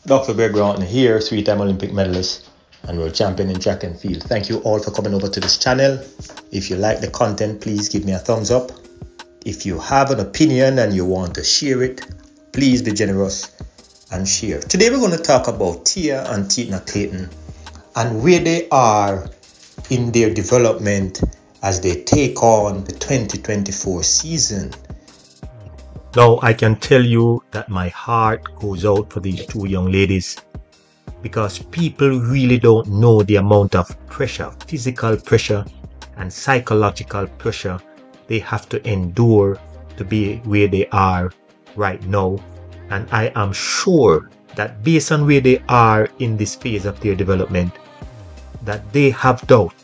Dr. Greg Grant here, three-time Olympic medalist and world champion in track and field. Thank you all for coming over to this channel. If you like the content, please give me a thumbs up. If you have an opinion and you want to share it, please be generous and share. Today we're going to talk about Tia and Tina Clayton and where they are in their development as they take on the 2024 season. Now, I can tell you that my heart goes out for these two young ladies because people really don't know the amount of pressure, physical pressure and psychological pressure they have to endure to be where they are right now. And I am sure that based on where they are in this phase of their development, that they have doubt,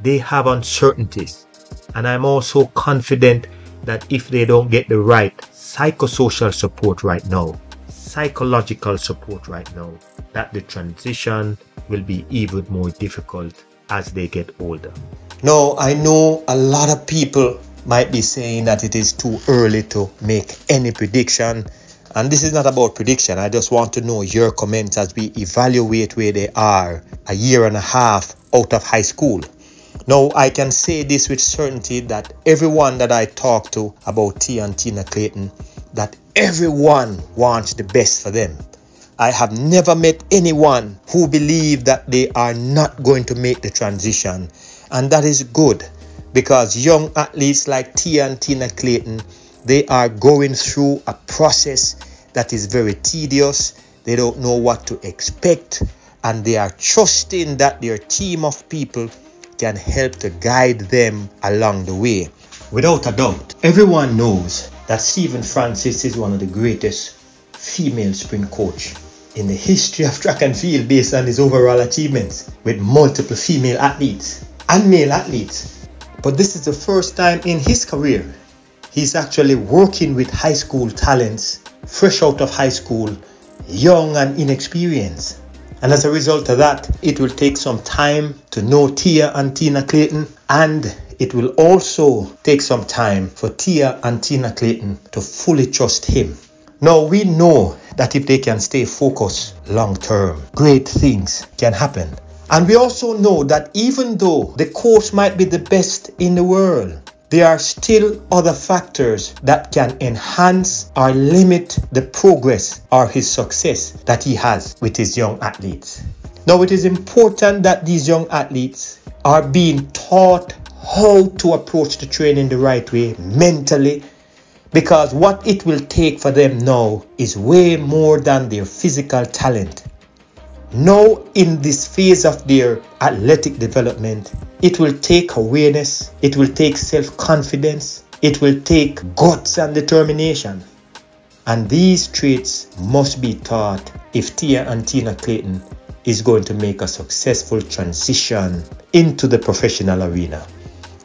they have uncertainties. And I'm also confident that if they don't get the right psychosocial support right now, psychological support right now, that the transition will be even more difficult as they get older. Now, I know a lot of people might be saying that it is too early to make any prediction. And this is not about prediction. I just want to know your comments as we evaluate where they are a year and a half out of high school. Now, I can say this with certainty that everyone that I talk to about Tia and Tina Clayton, that everyone wants the best for them. I have never met anyone who believe that they are not going to make the transition. And that is good because young athletes like Tia and Tina Clayton, they are going through a process that is very tedious. They don't know what to expect and they are trusting that their team of people can help to guide them along the way. Without a doubt, everyone knows that Stephen Francis is one of the greatest female sprint coach in the history of track and field based on his overall achievements with multiple female athletes and male athletes. But this is the first time in his career he's actually working with high school talents, fresh out of high school, young and inexperienced. And as a result of that, it will take some time to know Tia and Tina Clayton, and it will also take some time for Tia and Tina Clayton to fully trust him. Now, we know that if they can stay focused long term, great things can happen. And we also know that even though the coach might be the best in the world, there are still other factors that can enhance or limit the progress or his success that he has with his young athletes. Now, it is important that these young athletes are being taught how to approach the training the right way mentally, because what it will take for them now is way more than their physical talent. Now, in this phase of their athletic development, it will take awareness, it will take self-confidence, it will take guts and determination. And these traits must be taught if Tia and Tina Clayton is going to make a successful transition into the professional arena.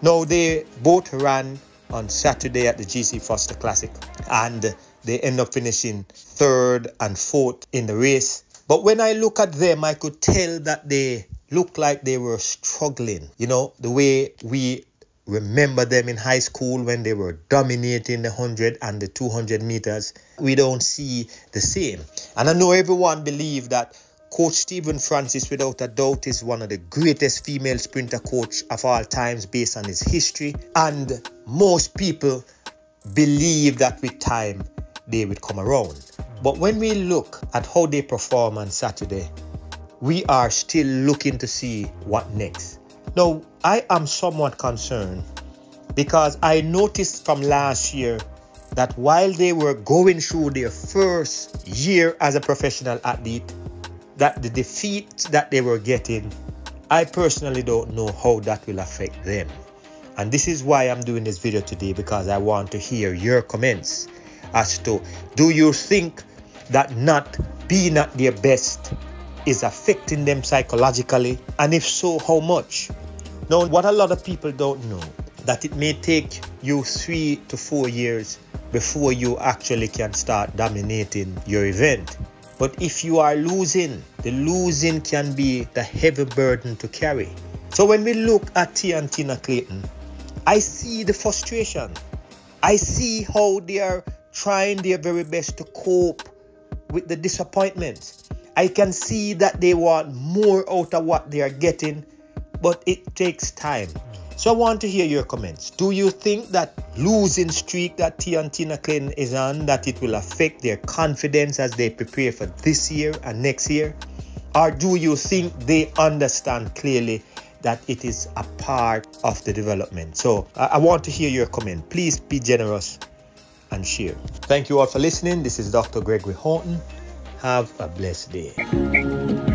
Now, they both ran on Saturday at the GC Foster Classic and they end up finishing 3rd and 4th in the race. But when I look at them, I could tell that they looked like they were struggling. You know, the way we remember them in high school when they were dominating the 100 and the 200 meters. We don't see the same. And I know everyone believes that Coach Stephen Francis, without a doubt, is one of the greatest female sprinter coach of all times based on his history. And most people believe that with time, they would come around. But when we look at how they perform on Saturday, we are still looking to see what next. Now, I am somewhat concerned because I noticed from last year that while they were going through their first year as a professional athlete, that the defeat that they were getting, I personally don't know how that will affect them. And this is why I'm doing this video today, because I want to hear your comments as to, do you think that not being at their best is affecting them psychologically? And if so, how much? Now, what a lot of people don't know, that it may take you 3 to 4 years before you actually can start dominating your event. But if you are losing, the losing can be the heavy burden to carry. So when we look at Tia and Tina Clayton, I see the frustration. I see how they are trying their very best to cope with the disappointment. I can see that they want more out of what they are getting, but it takes time. So I want to hear your comments. Do you think that losing streak that T and Tina Clayton is on, that it will affect their confidence as they prepare for this year and next year? Or do you think they understand clearly that it is a part of the development? So I want to hear your comment. Please be generous and share. Thank you all for listening. This is Dr. Gregory Horton. Have a blessed day.